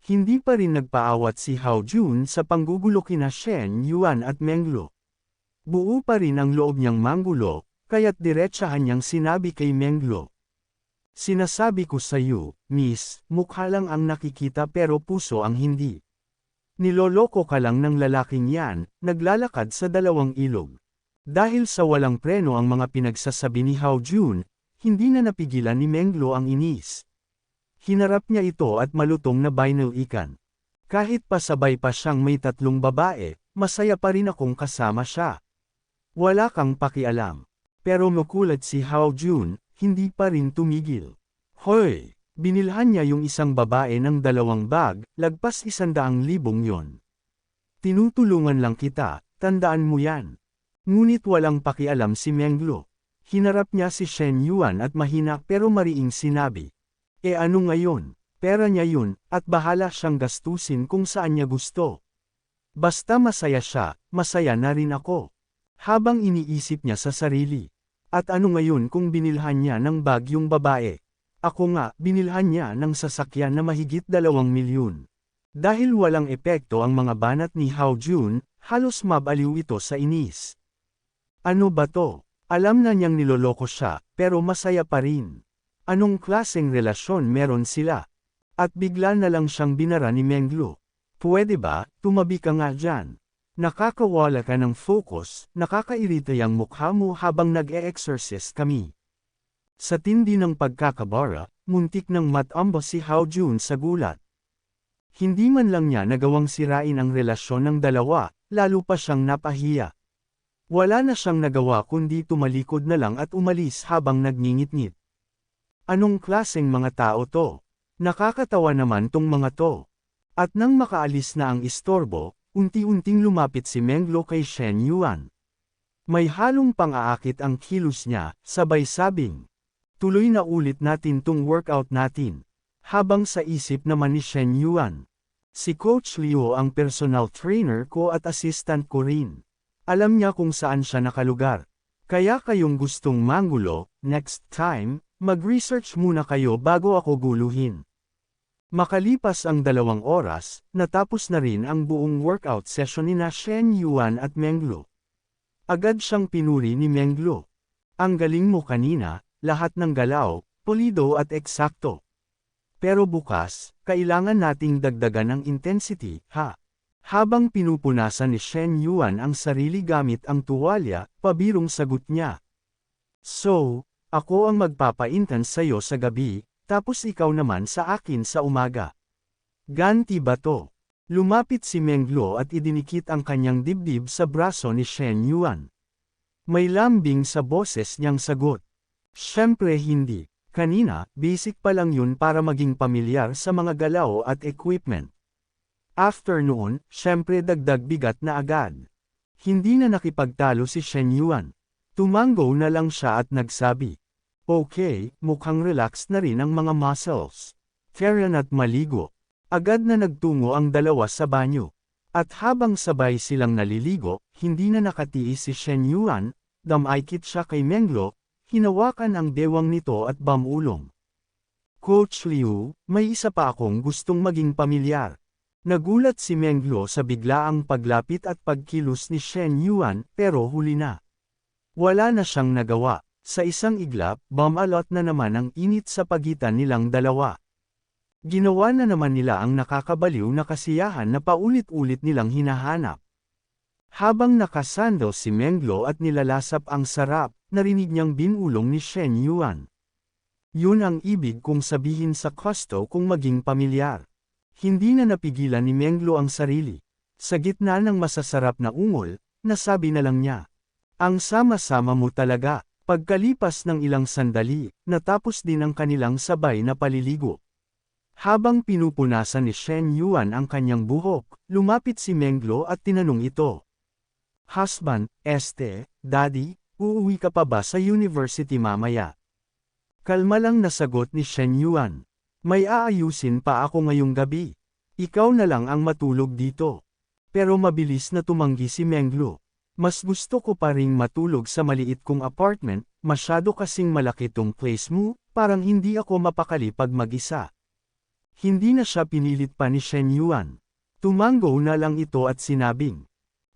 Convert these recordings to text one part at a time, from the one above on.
Hindi pa rin nagpaawat si Hao Jun sa panggugulo kina Shen Yuan at Meng Lo. Buo pa rin ang loob niyang manggulo, kaya't diretsahan niyang sinabi kay Meng Lo. Sinasabi ko sa iyo, Miss, mukha lang ang nakikita pero puso ang hindi. Niloloko ka lang ng lalaking yan, naglalakad sa dalawang ilog. Dahil sa walang preno ang mga pinagsasabi ni Hao Jun, hindi na napigilan ni Meng Lo ang inis. Hinarap niya ito at malutong na binalikan. Kahit pasabay pa siyang may 3 babae, masaya pa rin akong kasama siya. Wala kang pakialam. Pero makulat si Hao Jun, hindi pa rin tumigil. Hoy! Binilhan niya yung isang babae ng 2 bag, lagpas 100,000 yon. Tinutulungan lang kita, tandaan mo yan. Ngunit walang pakialam si Meng Lo. Hinarap niya si Shen Yuan at mahina pero mariing sinabi. Ano ngayon? Pera niya yun, at bahala siyang gastusin kung saan niya gusto. Basta masaya siya, masaya na rin ako. Habang iniisip niya sa sarili. At ano ngayon kung binilhan niya ng bag yung babae? Ako nga, binilhan niya ng sasakyan na mahigit 2 milyon. Dahil walang epekto ang mga banat ni Hao Jun, halos mabaliw ito sa inis. Ano ba to? Alam na niyang niloloko siya, pero masaya pa rin. Anong klaseng relasyon meron sila? At bigla na lang siyang binara ni Meng Lo. Pwede ba, tumabi ka nga dyan? Nakakawala ka ng focus, nakakairita yung mukha mo habang nag-e-exercise kami. Sa tindi ng pagkakabara, muntik ng matamba si Hao Jun sa gulat. Hindi man lang niya nagawang sirain ang relasyon ng dalawa, lalo pa siyang napahiya. Wala na siyang nagawa kundi tumalikod na lang at umalis habang nagngingit-ngit. Anong klaseng mga tao to? Nakakatawa naman tong mga to. At nang makaalis na ang istorbo, unti-unting lumapit si Meng Lo kay Shen Yuan. May halong pang-aakit ang kilos niya, sabay sabing. Tuloy na ulit natin tong workout natin. Habang sa isip naman ni Shen Yuan. Si Coach Liu ang personal trainer ko at assistant ko rin. Alam niya kung saan siya nakalugar. Kaya kayong gustong manggulo, next time, mag-research muna kayo bago ako guluhin. Makalipas ang 2 oras, natapos na rin ang buong workout session ni Shen Yuan at Meng Lo. Agad siyang pinuri ni Meng Lo. Ang galing mo kanina, lahat ng galaw, pulido at eksakto. Pero bukas, kailangan nating dagdagan ang intensity, ha? Habang pinupunasan ni Shen Yuan ang sarili gamit ang tuwalya, pabirong sagot niya. So, ako ang magpapa-intense sa'yo sa gabi, tapos ikaw naman sa akin sa umaga. Ganti ba to? Lumapit si Meng Lo at idinikit ang kanyang dibdib sa braso ni Shen Yuan. May lambing sa boses niyang sagot. Siyempre hindi. Kanina, basic pa lang yun para maging pamilyar sa mga galaw at equipment. After noon, siyempre dagdag bigat na agad. Hindi na nakipagtalo si Shen Yuan. Tumango na lang siya at nagsabi. Okay, mukhang relax na rin ang mga muscles. Karen at maligo. Agad na nagtungo ang dalawa sa banyo. At habang sabay silang naliligo, hindi na nakatiis si Shen Yuan, damaykit siya kay Meng Lo, hinawakan ang bewang nito at bamulong. Coach Liu, may isa pa akong gustong maging pamilyar. Nagulat si Meng Lo sa biglaang paglapit at pagkilos ni Shen Yuan, pero huli na. Wala na siyang nagawa. Sa isang iglap, bumalot na naman ang init sa pagitan nilang dalawa. Ginawa na naman nila ang nakakabaliw na kasiyahan na paulit-ulit nilang hinahanap. Habang nakasandal si Meng Lo at nilalasap ang sarap, narinig niyang binulong ni Shen Yuan. Yun ang ibig kong sabihin sa gusto kung maging pamilyar. Hindi na napigilan ni Meng Lo ang sarili. Sa gitna ng masasarap na ungol, nasabi na lang niya. Ang sama-sama mo talaga. Pagkalipas ng ilang sandali, natapos din ang kanilang sabay na paliligo. Habang pinupunasan ni Shen Yuan ang kanyang buhok, lumapit si Meng Lo at tinanong ito. Husband, Daddy, uuwi ka pa ba sa university mamaya? Kalma lang na sagot ni Shen Yuan. May aayusin pa ako ngayong gabi. Ikaw na lang ang matulog dito. Pero mabilis na tumanggi si Meng Lo. Mas gusto ko pa ring matulog sa maliit kong apartment, masyado kasing malaki tong place mo, parang hindi ako mapakali pag mag-isa. Hindi na siya pinilit pa ni Shen Yuan. Tumango na lang ito at sinabing,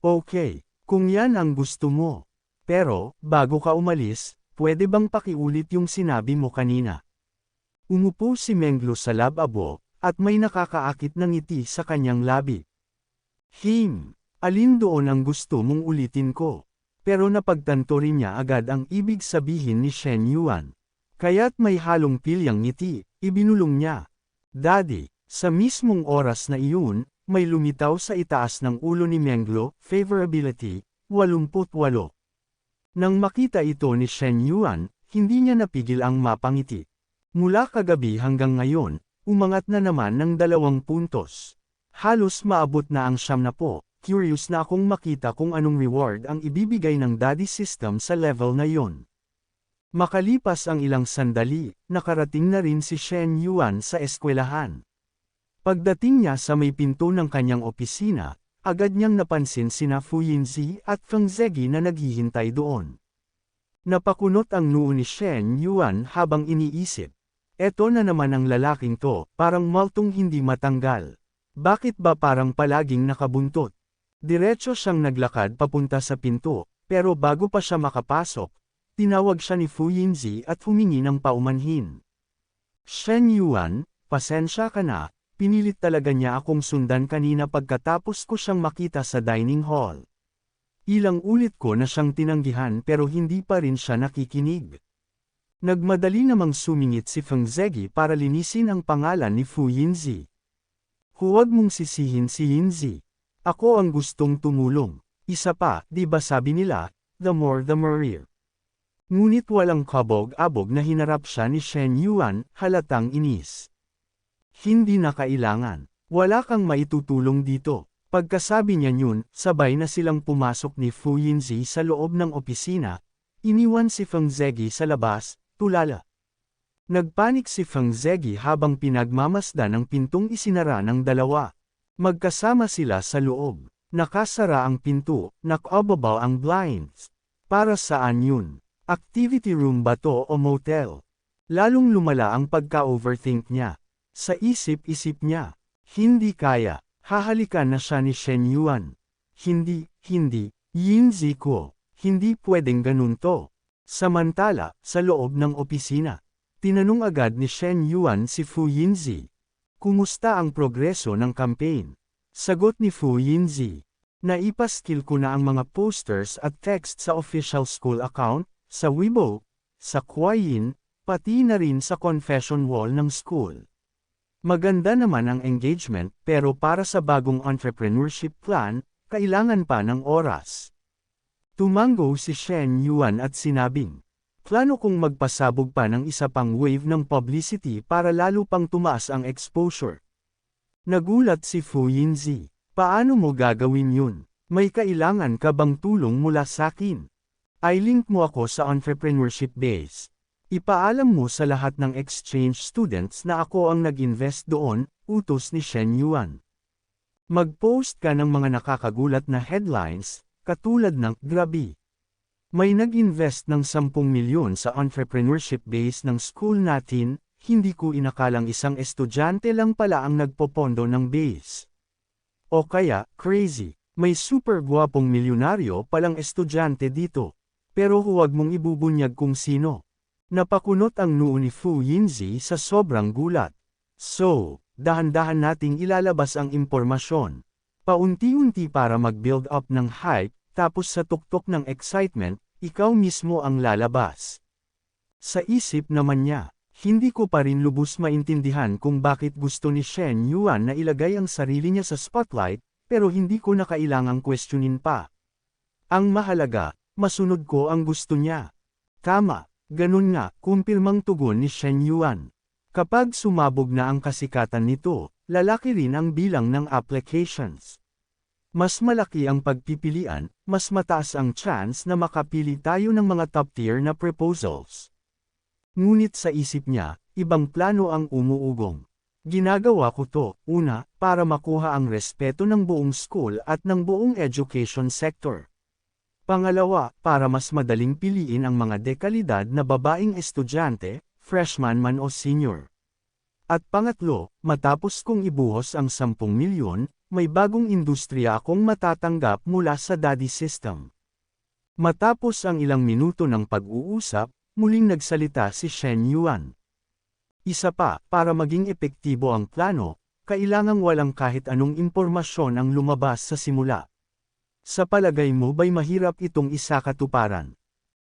"Okay, kung yan ang gusto mo. Pero, bago ka umalis, pwede bang pakiulit yung sinabi mo kanina?" Umupo si Menglo sa lababo, at may nakakaakit na ngiti sa kanyang labi. Alin doon ang gusto mong ulitin ko?" Pero napagtanto rin niya agad ang ibig sabihin ni Shen Yuan. Kaya't may halong pilyang ngiti, ibinulong niya. "Daddy." Sa mismong oras na iyon, may lumitaw sa itaas ng ulo ni Menglo, favorability, 88. Nang makita ito ni Shen Yuan, hindi niya napigil ang mapangiti. Mula kagabi hanggang ngayon, umangat na naman ng 2 puntos. Halos maabot na ang 70, curious na akong makita kung anong reward ang ibibigay ng daddy system sa level na yon. Makalipas ang ilang sandali, nakarating na rin si Shen Yuan sa eskwelahan. Pagdating niya sa may pinto ng kanyang opisina, agad niyang napansin sina Fu Yinzi at Feng Zegi na naghihintay doon. Napakunot ang noo ni Shen Yuan habang iniisip. Eto na naman ang lalaking to, parang maltong hindi matanggal. Bakit ba parang palaging nakabuntot? Diretso siyang naglakad papunta sa pinto, pero bago pa siya makapasok, tinawag siya ni Fu Yinzi at humingi ng paumanhin. "Shen Yuan, pasensya ka na, pinilit talaga niya akong sundan kanina pagkatapos ko siyang makita sa dining hall. Ilang ulit ko na siyang tinanggihan pero hindi pa rin siya nakikinig." Nagmadali namang sumingit si Feng Zegi para linisin ang pangalan ni Fu Yinzi. "Huwag mong sisihin si Yinzi. Ako ang gustong tumulong. Isa pa, di ba sabi nila, the more the merrier." Ngunit walang kabog-abog na hinarap siya ni Shen Yuan, halatang inis. "Hindi na kailangan. Wala kang maitutulong dito." Pagkasabi niya yun, sabay na silang pumasok ni Fu Yinzi sa loob ng opisina, iniwan si Feng Zegi sa labas, tulala. Nagpanik si Feng Zegi habang pinagmamasdan ang pintong isinara ng dalawa. Magkasama sila sa loob. Nakasara ang pinto, nakababaw ang blinds. Para saan yun? Activity room ba to o motel? Lalong lumala ang pagka-overthink niya. Sa isip-isip niya, hindi kaya, hahalikan na siya ni Shen Yuan. Hindi, Yinzi ko, hindi pwedeng ganun to. Samantala, sa loob ng opisina, tinanong agad ni Shen Yuan si Fu Yinzi. "Kumusta ang progreso ng campaign?" Sagot ni Fu Yinzi. "Naipaskil ko na ang mga posters at text sa official school account, sa Weibo, sa Kuayin, pati na rin sa confession wall ng school. Maganda naman ang engagement pero para sa bagong entrepreneurship plan, kailangan pa ng oras." Tumango si Shen Yuan at sinabing, "Plano kong magpasabog pa ng isa pang wave ng publicity para lalo pang tumaas ang exposure." Nagulat si Fu Yinzi. "Paano mo gagawin yun? May kailangan ka bang tulong mula sakin? I-link mo ako sa entrepreneurship base. Ipaalam mo sa lahat ng exchange students na ako ang nag-invest doon," utos ni Shen Yuan. "Mag-post ka ng mga nakakagulat na headlines, katulad ng, 'Grabe! May nag-invest ng 10 milyon sa entrepreneurship base ng school natin, hindi ko inakalang isang estudyante lang pala ang nagpopondo ng base.' O kaya, 'Crazy! May super gwapong milyonaryo palang estudyante dito. Pero huwag mong ibubunyag kung sino." Napakunot ang noo ni Fu Yinzi sa sobrang gulat. "So, dahan-dahan nating ilalabas ang impormasyon. Paunti-unti para mag-build up ng hype, tapos sa tuktok ng excitement, ikaw mismo ang lalabas." Sa isip naman niya, hindi ko pa rin lubos maintindihan kung bakit gusto ni Shen Yuan na ilagay ang sarili niya sa spotlight, pero hindi ko na kailangang questionin pa. Ang mahalaga, masunod ko ang gusto niya. Tama. Ganun nga, kumpirmang tugon ni Shen Yuan. Kapag sumabog na ang kasikatan nito, lalaki rin ang bilang ng applications. Mas malaki ang pagpipilian, mas mataas ang chance na makapili tayo ng mga top-tier na proposals. Ngunit sa isip niya, ibang plano ang umuugong. "Ginagawa ko to, una, para makuha ang respeto ng buong school at ng buong education sector. Pangalawa, para mas madaling piliin ang mga dekalidad na babaeng estudyante, freshman man o senior. At pangatlo, matapos kong ibuhos ang 10 milyon, may bagong industriya akong matatanggap mula sa Daddy System. Matapos ang ilang minuto ng pag-uusap, muling nagsalita si Shen Yuan. Isa pa, para maging epektibo ang plano, kailangang walang kahit anong impormasyon ang lumabas sa simula. Sa palagay mo ba'y mahirap itong isakatuparan?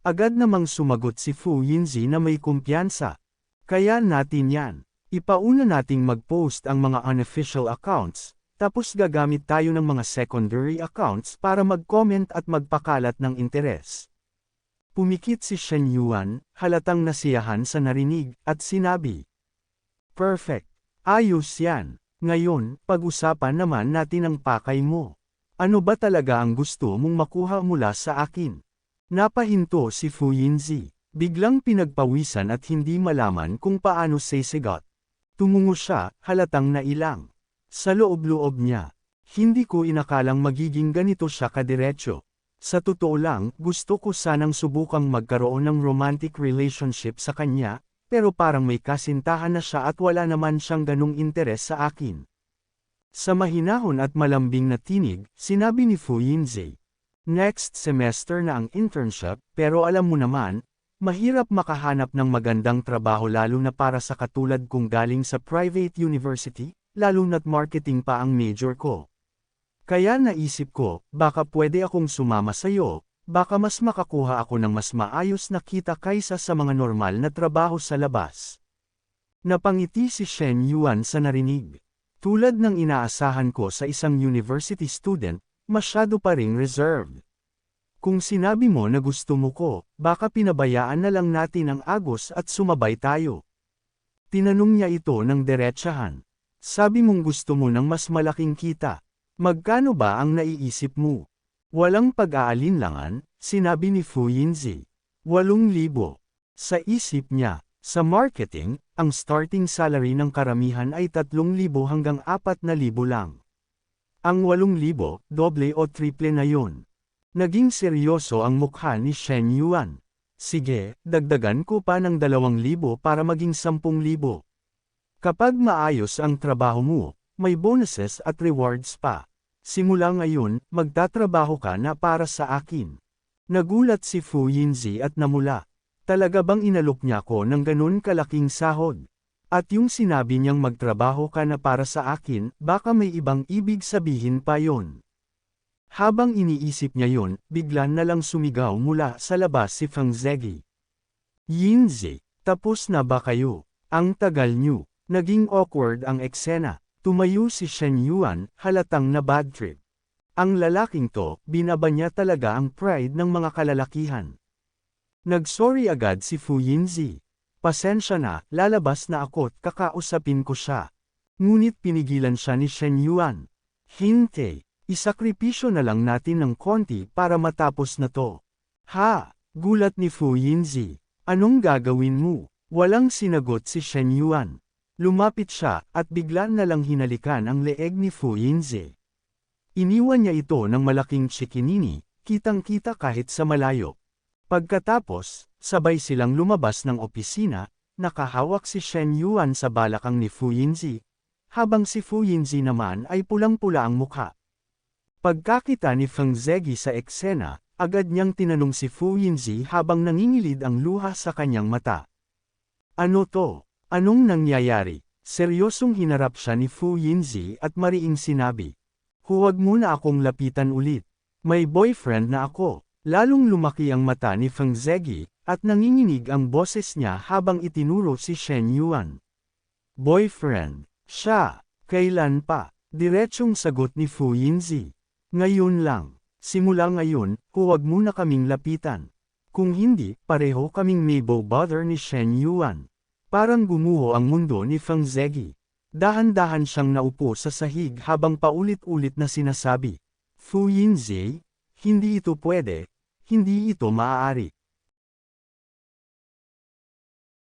Agad namang sumagot si Fu Yinzi na may kumpiyansa. Kaya natin yan. Ipauna nating mag-post ang mga unofficial accounts, tapos gagamit tayo ng mga secondary accounts para mag-comment at magpakalat ng interes. Pumikit si Shen Yuan, halatang nasiyahan sa narinig, at sinabi, "Perfect. Ayos yan. Ngayon, pag-usapan naman natin ang pakay mo. Ano ba talaga ang gusto mong makuha mula sa akin?" Napahinto si Fu Yinzi. Biglang pinagpawisan at hindi malaman kung paano sisigot. Tumungo siya, halatang nailang. Sa loob-loob niya, hindi ko inakalang magiging ganito siya kadiretso. Sa totoo lang, gusto ko sanang subukang magkaroon ng romantic relationship sa kanya, pero parang may kasintahan na siya at wala naman siyang ganong interes sa akin. Sa mahinahon at malambing na tinig, sinabi ni Fu Yinzi, "Next semester na ang internship, pero alam mo naman, mahirap makahanap ng magandang trabaho lalo na para sa katulad kong galing sa private university, lalo na't marketing pa ang major ko. Kaya naisip ko, baka pwede akong sumama sa'yo, baka mas makakuha ako ng mas maayos na kita kaysa sa mga normal na trabaho sa labas." Napangiti si Shen Yuan sa narinig. Tulad ng inaasahan ko sa isang university student, masyado pa ring reserved. Kung sinabi mo na gusto mo ko, baka pinabayaan na lang natin ang agos at sumabay tayo. Tinanong niya ito ng diretsahan. Sabi mong gusto mo ng mas malaking kita. Magkano ba ang naiisip mo? Walang pag-aalinlangan, sinabi ni Fu Yinzi. 8,000. Sa isip niya, sa marketing, ang starting salary ng karamihan ay 3,000 hanggang 4,000 lang. Ang 8,000, doble o triple na yun. Naging seryoso ang mukha ni Shen Yuan. Sige, dagdagan ko pa ng 2,000 para maging 10,000. Kapag maayos ang trabaho mo, may bonuses at rewards pa. Simula ngayon, magtatrabaho ka na para sa akin. Nagulat si Fu Yinzi at namula. Talaga bang inalok niya ko ng ganun kalaking sahod? At yung sinabi niyang magtrabaho ka na para sa akin, baka may ibang ibig sabihin pa yon. Habang iniisip niya yon, bigla na lang sumigaw mula sa labas si Feng Zegi. "Yinzi, tapos na ba kayo? Ang tagal niyo." Naging awkward ang eksena. Tumayo si Shen Yuan, halatang na bad trip. Ang lalaking to, binaba niya talaga ang pride ng mga kalalakihan. Nagsorry agad si Fu Yinzi. "Pasensya na, lalabas na ako't kakausapin ko siya." Ngunit pinigilan siya ni Shen Yuan. "Hintay. Isakripisyo na lang natin ng konti para matapos na to." "Ha?" Gulat ni Fu Yinzi. "Anong gagawin mo?" Walang sinagot si Shen Yuan. Lumapit siya, at bigla na lang hinalikan ang leeg ni Fu Yinzi. Iniwan niya ito ng malaking tsikinini, kitang-kita kahit sa malayo. Pagkatapos, sabay silang lumabas ng opisina, nakahawak si Shen Yuan sa balakang ni Fu Yinzi, habang si Fu Yinzi naman ay pulang-pula ang mukha. Pagkakita ni Feng Zegi sa eksena, agad niyang tinanong si Fu Yinzi habang nangingilid ang luha sa kanyang mata. "Ano to? Anong nangyayari?" Seryosong hinarap siya ni Fu Yinzi at mariing sinabi. "Huwag mo na akong lapitan ulit. May boyfriend na ako." Lalong lumaki ang mata ni Feng Zegi, at nanginginig ang boses niya habang itinuro si Shen Yuan. "Boyfriend? Siya? Kailan pa?" Diretsong sagot ni Fu Yinzi. "Ngayon lang. Simula ngayon, huwag mo na kaming lapitan. Kung hindi, pareho kaming may bother ni Shen Yuan." Parang gumuho ang mundo ni Feng Zegi. Dahan-dahan siyang naupo sa sahig habang paulit-ulit na sinasabi, "Fu Yinzi, hindi ito pwede, hindi ito maaari."